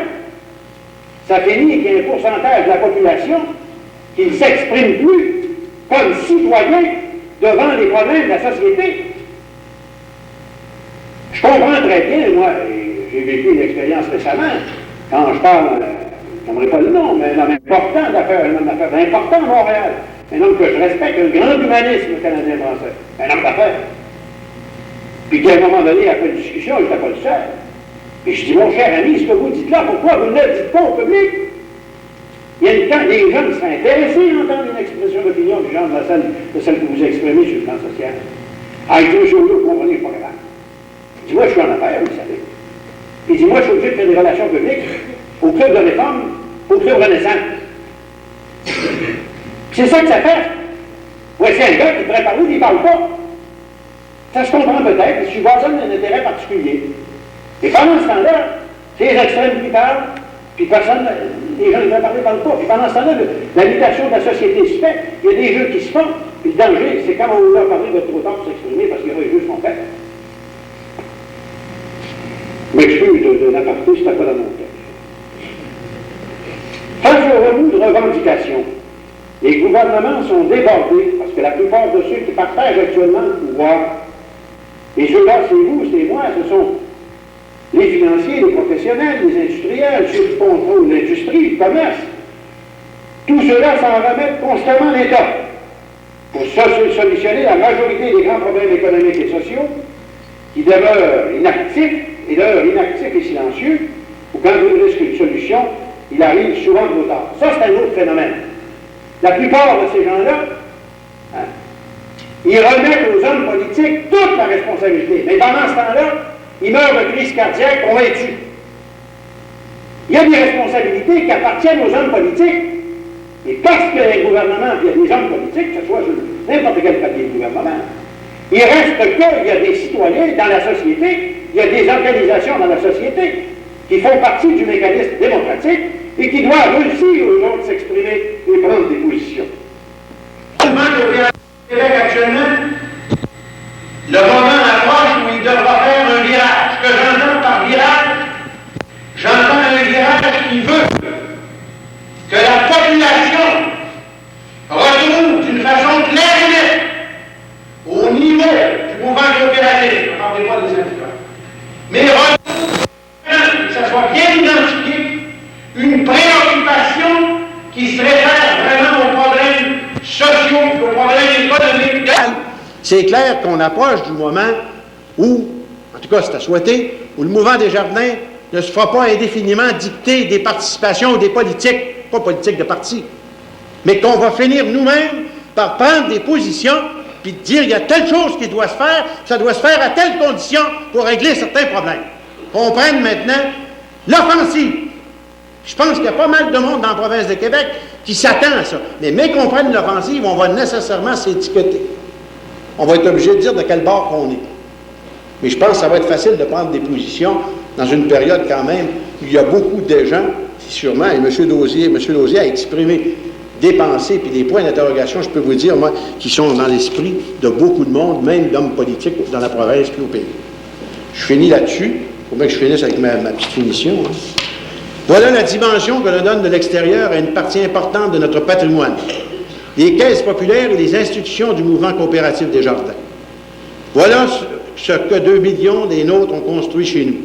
ça finit qu'il y ait un pourcentage de la population qui ne s'exprime plus comme citoyen devant les problèmes de la société. Je comprends très bien, moi, j'ai vécu une expérience récemment, quand je parle, je n'aimerais pas le nom, mais un homme important d'affaires, un homme d'affaires important à Montréal, un homme que je respecte, un grand humanisme canadien-français, un homme d'affaires. Puis qu'à un moment donné, après une discussion, je n'étais pas le seul. Puis je dis, mon cher ami, ce que vous dites là, pourquoi vous ne le dites pas au public? Il y a une temps, les gens seraient intéressés à entendre une expression d'opinion du genre de celle que vous exprimez sur le plan social. Ah, il dit, monsieur, vous comprenez, c'est pas grave. Il dit, moi, je suis en affaires, vous savez. Puis il dit, moi, je suis obligé de faire des relations publiques au club de réforme, au club Renaissance. C'est ça que ça fait. Voici un gars qui devrait parler, il ne parle pas. Ça se comprend peut-être, parce que je vois ça d'un intérêt particulier. Et pendant ce temps-là, c'est les extrêmes qui parlent, puis personne, les gens qui veulent parler ne parlent pas. Puis pendant ce temps-là, la mutation de la société se fait, il y a des jeux qui se font, puis le danger, c'est quand on leur parler de trop tard pour s'exprimer, parce qu'il y a des jeux qui sont faits. M'excuse de l'aparté, c'était pas dans mon texte. Face aux remous de revendications, les gouvernements sont débordés, parce que la plupart de ceux qui partagent actuellement le pouvoir, et ceux-là, c'est vous, c'est moi, ce sont les financiers, les professionnels, les industriels, ceux qui contrôlent l'industrie, le commerce. Tous ceux-là s'en remettent constamment à l'État pour solutionner la majorité des grands problèmes économiques et sociaux qui demeurent inactifs, et d'ailleurs inactifs et silencieux, ou quand il risque une solution, il arrive souvent trop tard. Ça, c'est un autre phénomène. La plupart de ces gens-là, ils remettent aux hommes politiques toute la responsabilité. Mais pendant ce temps-là, ils meurent de crise cardiaque convaincus. Il y a des responsabilités qui appartiennent aux hommes politiques. Et parce qu'il y a un gouvernement, il y a des hommes politiques, que ce soit sur n'importe quel papier de gouvernement, Il reste qu'il y a des citoyens dans la société, il y a des organisations dans la société qui font partie du mécanisme démocratique et qui doivent aussi aux autres s'exprimer et prendre des positions. Le mouvement coopératif du Québec actuellement, le moment approche où il devra faire un virage. Ce que j'entends par virage, j'entends un virage qui veut que la population retrouve d'une façon claire et nette au niveau du mouvement coopératif, ne parlez pas des syndicats, mais retrouve, que ça soit bien identifié, une préoccupation qui se réfère vraiment aux problèmes sociaux, aux problèmes économiques. C'est clair qu'on approche du moment où, en tout cas c'est à souhaiter, où le mouvement des Jardins ne se fera pas indéfiniment dicter des participations ou des politiques, pas politiques de parti, mais qu'on va finir nous-mêmes par prendre des positions puis dire il y a telle chose qui doit se faire, ça doit se faire à telle condition pour régler certains problèmes. Qu'on prenne maintenant l'offensive. Je pense qu'il y a pas mal de monde dans la province de Québec qui s'attend à ça. Mais qu'on prenne l'offensive, on va nécessairement s'étiqueter. On va être obligé de dire de quel bord on est. Mais je pense que ça va être facile de prendre des positions dans une période quand même où il y a beaucoup de gens, sûrement, et M. Lausier a exprimé des pensées et des points d'interrogation, je peux vous dire, moi, qui sont dans l'esprit de beaucoup de monde, même d'hommes politiques dans la province et au pays. Je finis là-dessus. Il faut bien que je finisse avec ma petite finition. Hein. Voilà la dimension que l'on donne de l'extérieur à une partie importante de notre patrimoine. Les caisses populaires et les institutions du mouvement coopératif des Jardins. Voilà ce que 2 millions des nôtres ont construit chez nous.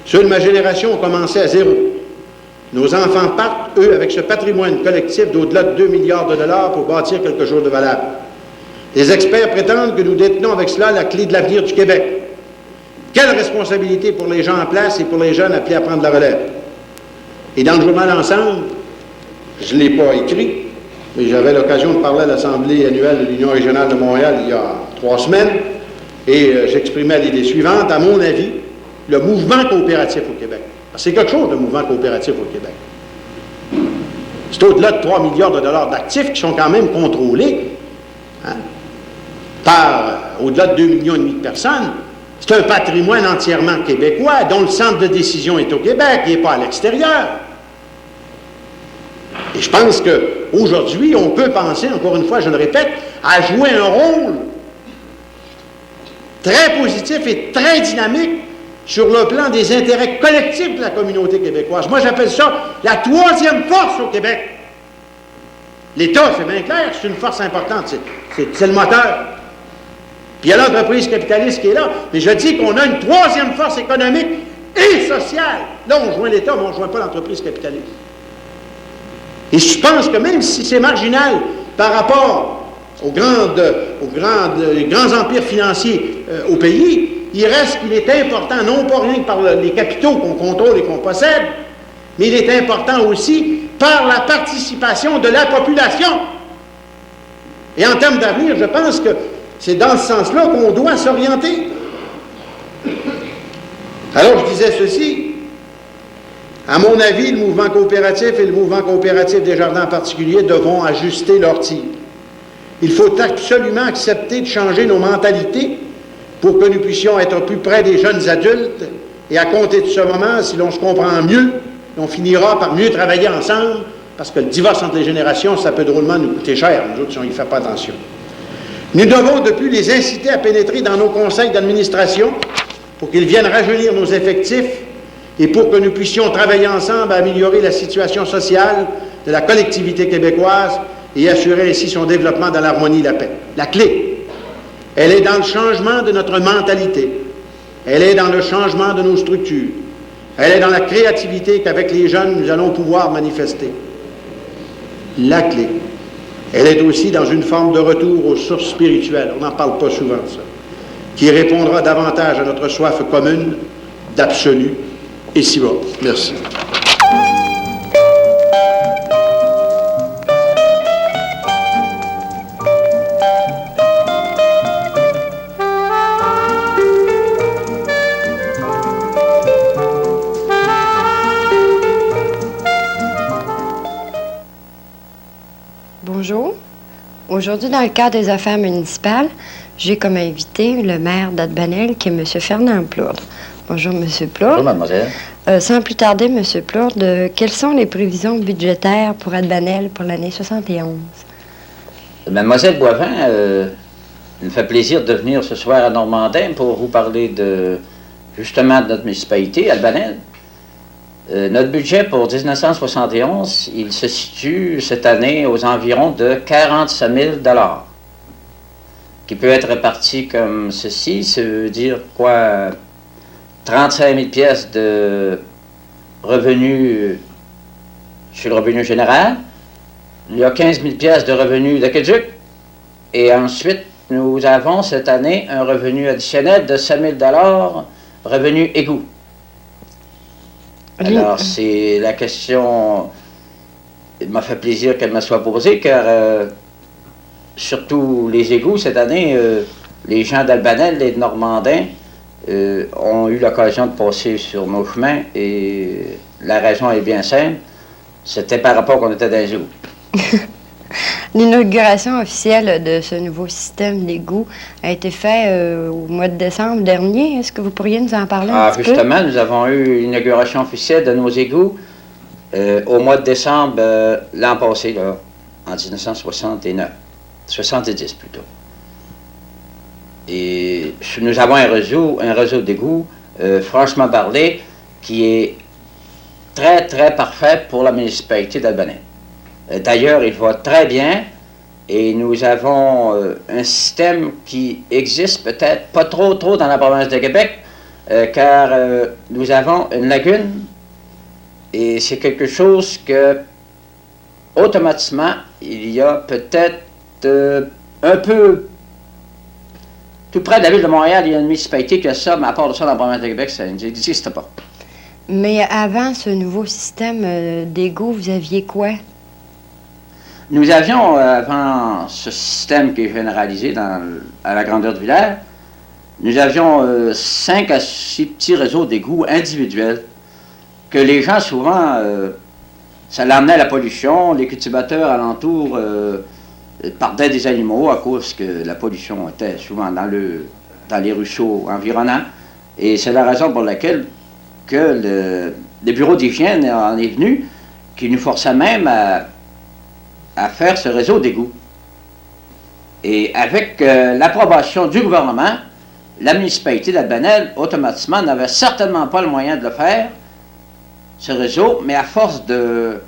Ceux de ma génération ont commencé à zéro. Nos enfants partent, eux, avec ce patrimoine collectif d'au-delà de 2 milliards de dollars pour bâtir quelque chose de valable. Les experts prétendent que nous détenons avec cela la clé de l'avenir du Québec. Quelle responsabilité pour les gens en place et pour les jeunes appelés à prendre la relève. Et dans le journal Ensemble, je ne l'ai pas écrit, mais j'avais l'occasion de parler à l'Assemblée annuelle de l'Union régionale de Montréal il y a 3 semaines, et j'exprimais l'idée suivante, à mon avis, le mouvement coopératif au Québec. C'est quelque chose, le mouvement coopératif au Québec. C'est au-delà de 3 milliards de dollars d'actifs qui sont quand même contrôlés par au-delà de 2,5 millions de personnes. C'est un patrimoine entièrement québécois, dont le centre de décision est au Québec, il n'est pas à l'extérieur. Et je pense qu'aujourd'hui, on peut penser, encore une fois, je le répète, à jouer un rôle très positif et très dynamique sur le plan des intérêts collectifs de la communauté québécoise. Moi, j'appelle ça la 3e force au Québec. L'État, c'est bien clair, c'est une force importante, c'est le moteur. Puis il y a l'entreprise capitaliste qui est là, mais je dis qu'on a une 3e force économique et sociale. Là, on joint l'État, mais on ne joint pas l'entreprise capitaliste. Et je pense que même si c'est marginal par rapport aux grands empires financiers au pays, il reste qu'il est important, non pas rien que par les capitaux qu'on contrôle et qu'on possède, mais il est important aussi par la participation de la population. Et en termes d'avenir, je pense que c'est dans ce sens-là qu'on doit s'orienter. Alors, je disais ceci. À mon avis, le mouvement coopératif et le mouvement coopératif des Jardins en particulier devront ajuster leur tir. Il faut absolument accepter de changer nos mentalités pour que nous puissions être plus près des jeunes adultes. Et à compter de ce moment, si l'on se comprend mieux, on finira par mieux travailler ensemble, parce que le divorce entre les générations, ça peut drôlement nous coûter cher, nous autres, si on n'y fait pas attention. Nous devons depuis les inciter à pénétrer dans nos conseils d'administration pour qu'ils viennent rajeunir nos effectifs et pour que nous puissions travailler ensemble à améliorer la situation sociale de la collectivité québécoise et assurer ainsi son développement dans l'harmonie et la paix. La clé, elle est dans le changement de notre mentalité. Elle est dans le changement de nos structures. Elle est dans la créativité qu'avec les jeunes, nous allons pouvoir manifester. La clé, elle est aussi dans une forme de retour aux sources spirituelles, on n'en parle pas souvent de ça, qui répondra davantage à notre soif commune d'absolu et si bon. Merci. Bonjour, Aujourd'hui, dans le cadre des affaires municipales, j'ai comme invité le maire d'Adbanel, qui est M. Fernand Plourde. Bonjour, M. Plourde. Bonjour, mademoiselle. Sans plus tarder, M. Plourde, quelles sont les prévisions budgétaires pour Adbanel pour l'année 71? Mademoiselle Boivin, il me fait plaisir de venir ce soir à Normandin pour vous parler justement de notre municipalité, Albanel. Notre budget pour 1971, il se situe cette année aux environs de 45 000 $, qui peut être réparti comme ceci. Ça veut dire quoi? 35 000 pièces de revenus sur le revenu général. Il y a 15 000 pièces de revenus d'aqueduc. Et ensuite, nous avons cette année un revenu additionnel de 5 000 $, revenu égout. Alors, c'est la question, il m'a fait plaisir qu'elle me soit posée, car surtout les égouts, cette année, les gens d'Albanel et de Normandin ont eu l'occasion de passer sur nos chemins, et la raison est bien simple, c'était par rapport qu'on était dans les égouts. L'inauguration officielle de ce nouveau système d'égout a été faite au mois de décembre dernier. Est-ce que vous pourriez nous en parler un petit peu? Justement, nous avons eu l'inauguration officielle de nos égouts au mois de décembre l'an passé, là, en 1969. 70 plutôt. Et nous avons un réseau d'égouts, franchement parlé, qui est très, très parfait pour la municipalité d'Albanel. D'ailleurs, il va très bien, et nous avons un système qui existe peut-être pas trop dans la province de Québec, car nous avons une lagune, et c'est quelque chose que, automatiquement, il y a peut-être un peu, tout près de la ville de Montréal, il y a une municipalité qui a ça, mais à part de ça, dans la province de Québec, ça n'existe pas. Mais avant ce nouveau système d'égout, vous aviez quoi? Nous avions, avant ce système qui est généralisé à la grandeur du village, nous avions 5 à 6 petits réseaux d'égouts individuels que les gens, souvent, ça l'amenait à la pollution. Les cultivateurs alentour perdaient des animaux à cause que la pollution était souvent dans les ruisseaux environnants. Et c'est la raison pour laquelle que le bureau d'hygiène en est venu, qui nous forçait même à faire ce réseau d'égouts. Et avec l'approbation du gouvernement, la municipalité d'Albanel, automatiquement, n'avait certainement pas le moyen de le faire, ce réseau, mais à force de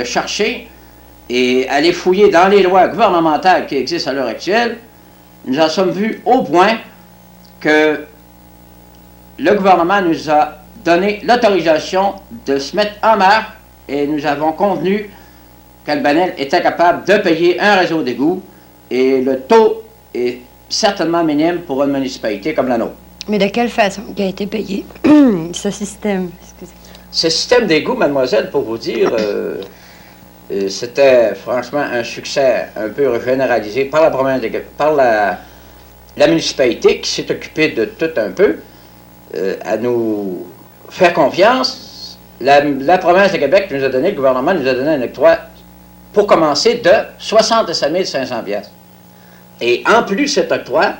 chercher et aller fouiller dans les lois gouvernementales qui existent à l'heure actuelle, nous en sommes vus au point que le gouvernement nous a donné l'autorisation de se mettre en marche, et nous avons convenu qu'Albanel était capable de payer un réseau d'égouts, et le taux est certainement minime pour une municipalité comme la nôtre. Mais de quelle façon qui a été payé ce système? Excusez. Ce système d'égout, mademoiselle, pour vous dire, c'était franchement un succès un peu généralisé par la province de Québec, par la municipalité qui s'est occupée de tout un peu, à nous faire confiance. La province de Québec nous a donné, le gouvernement nous a donné un octroi pour commencer de 67 500 $. Et en plus de cet octroi,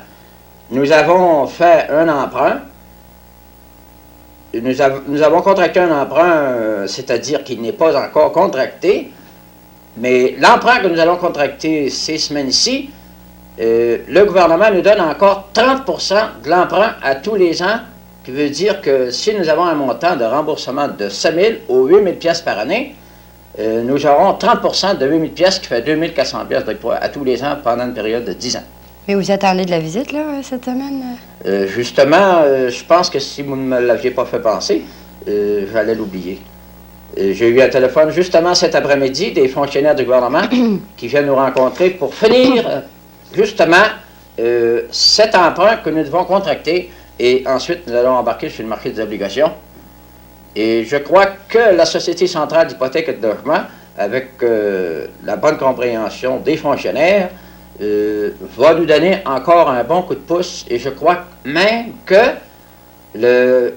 nous avons fait un emprunt. Nous avons contracté un emprunt, c'est-à-dire qu'il n'est pas encore contracté, mais l'emprunt que nous allons contracter ces semaines-ci, le gouvernement nous donne encore 30% de l'emprunt à tous les ans, qui veut dire que si nous avons un montant de remboursement de 5 000 ou 8 000 pièces par année, nous aurons 30% de 8 000 pièces, qui fait 2 400 pièces d'octroi à tous les ans pendant une période de 10 ans. Mais vous attendez de la visite, là, cette semaine? Justement, je pense que si vous ne me l'aviez pas fait penser, j'allais l'oublier. J'ai eu un téléphone justement cet après-midi des fonctionnaires du gouvernement qui viennent nous rencontrer pour finir justement cet emprunt que nous devons contracter, et ensuite nous allons embarquer sur le marché des obligations. Et je crois que la Société centrale d'hypothèque et de logement, avec la bonne compréhension des fonctionnaires, va nous donner encore un bon coup de pouce, et je crois même que le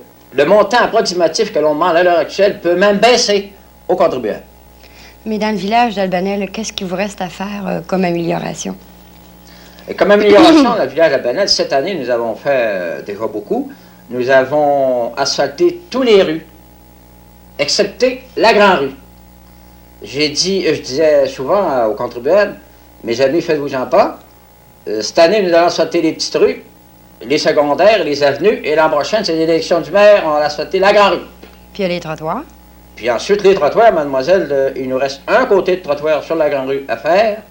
montant approximatif que l'on demande à l'heure actuelle peut même baisser aux contribuables. Mais dans le village d'Albanel, qu'est-ce qu'il vous reste à faire comme amélioration? Et comme amélioration, le village d'Albanel, cette année, nous avons fait déjà beaucoup. Nous avons asphalté toutes les rues, excepté la Grande Rue. Je disais souvent aux contribuables, mes amis, faites-vous-en pas. Cette année, nous allons asphalter les petites rues, les secondaires, les avenues, et l'an prochain, c'est l'élection du maire, on va asphalter la Grande Rue. Puis il y a les trottoirs. Puis ensuite, les trottoirs, mademoiselle, il nous reste un côté de trottoir sur la Grande Rue à faire,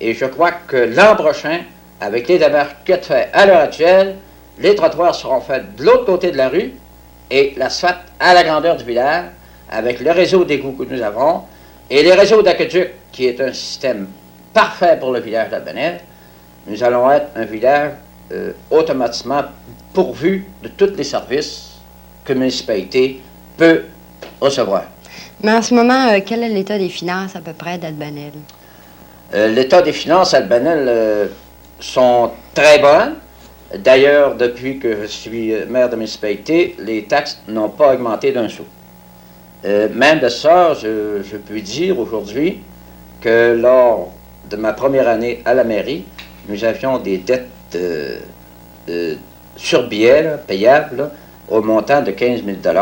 et je crois que l'an prochain, avec les démarches faits à l'heure actuelle, les trottoirs seront faits de l'autre côté de la rue, et l'asphalte à la grandeur du village, avec le réseau d'égouts que nous avons, et les réseaux d'aqueduc, qui est un système parfait pour le village d'Albanel. Nous allons être un village automatiquement pourvu de tous les services que la municipalité peut recevoir. Mais en ce moment, quel est l'état des finances à peu près d'Albanel? L'état des finances à Albanel sont très bonnes. D'ailleurs, depuis que je suis maire de municipalité, les taxes n'ont pas augmenté d'un sou. Même de ça, je peux dire aujourd'hui que lors de ma première année à la mairie, nous avions des dettes sur billets payables là, au montant de 15 000 $.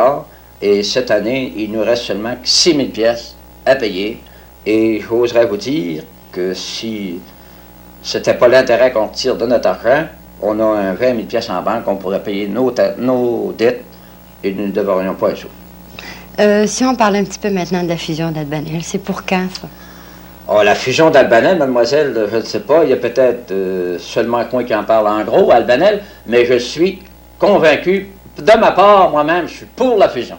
Et cette année, il nous reste seulement 6 000 pièces à payer. Et j'oserais vous dire que si c'était pas l'intérêt qu'on tire de notre argent, on a un 20 000 pièces en banque, on pourrait payer nos dettes et nous ne devrions pas un sou. Si on parle un petit peu maintenant de la fusion d'Albanel, c'est pour quand, ça? Oh, la fusion d'Albanel, mademoiselle, je ne sais pas, il y a peut-être seulement moi qui en parle en gros, Albanel, mais je suis convaincu, de ma part, moi-même, je suis pour la fusion.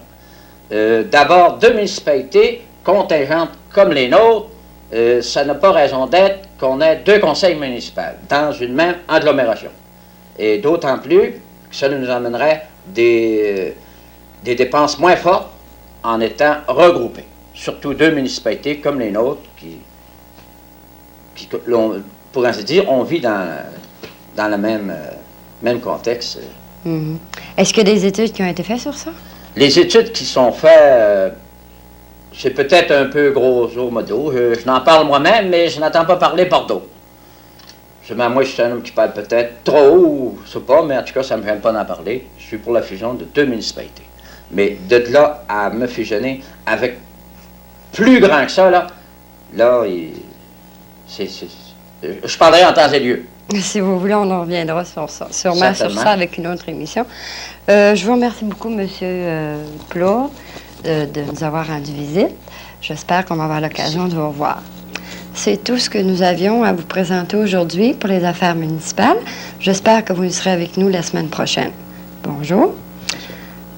D'abord, deux municipalités contingentes comme les nôtres, ça n'a pas raison d'être qu'on ait deux conseils municipaux dans une même agglomération. Et d'autant plus que ça nous amènerait des dépenses moins fortes en étant regroupés. Surtout deux municipalités comme les nôtres qui pour ainsi dire, on vit dans le même contexte. Mm-hmm. Est-ce qu'il y a des études qui ont été faites sur ça? Les études qui sont faites, c'est peut-être un peu grosso modo. Je n'en parle moi-même, mais je n'entends pas parler Bordeaux. Moi, je suis un homme qui parle peut-être trop haut, je ne sais pas, mais en tout cas, ça ne me gêne pas d'en parler. Je suis pour la fusion de deux municipalités. Mais de là à me fusionner avec plus grand que ça, là je parlerai en temps et lieu. Si vous voulez, on en reviendra sûrement sur ça avec une autre émission. Je vous remercie beaucoup, M. Plourde, de nous avoir rendu visite. J'espère qu'on va avoir l'occasion de vous revoir. C'est tout ce que nous avions à vous présenter aujourd'hui pour les affaires municipales. J'espère que vous serez avec nous la semaine prochaine. Bonjour.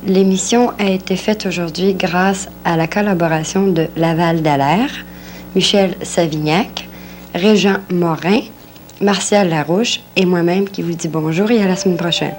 L'émission a été faite aujourd'hui grâce à la collaboration de Laval Dallaire, Michel Savignac, Régent Morin, Martial Larouche et moi-même qui vous dit bonjour et à la semaine prochaine.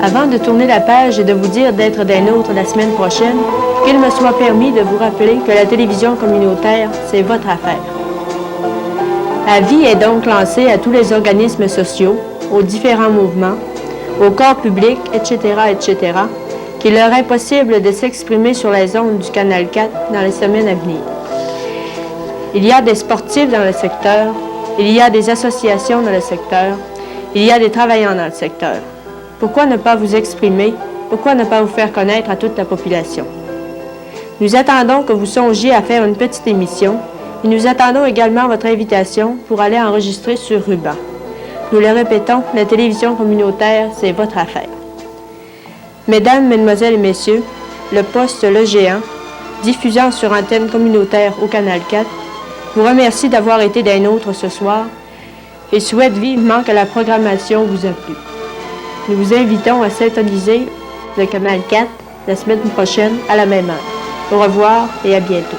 Avant de tourner la page et de vous dire d'être des nôtres la semaine prochaine, qu'il me soit permis de vous rappeler que la télévision communautaire, c'est votre affaire. Avis est donc lancé à tous les organismes sociaux, aux différents mouvements, aux corps publics, etc., qu'il leur est possible de s'exprimer sur les ondes du Canal 4 dans les semaines à venir. Il y a des sportifs dans le secteur, il y a des associations dans le secteur, il y a des travailleurs dans le secteur. Pourquoi ne pas vous exprimer? Pourquoi ne pas vous faire connaître à toute la population? Nous attendons que vous songiez à faire une petite émission et nous attendons également votre invitation pour aller enregistrer sur ruban. Nous le répétons, la télévision communautaire, c'est votre affaire. Mesdames, Mesdemoiselles et Messieurs, le poste Le Géant, diffusant sur antenne communautaire au Canal 4, vous remercie d'avoir été des nôtres ce soir et souhaite vivement que la programmation vous a plu. Nous vous invitons à syntoniser le Canal 4 la semaine prochaine à la même heure. Au revoir et à bientôt.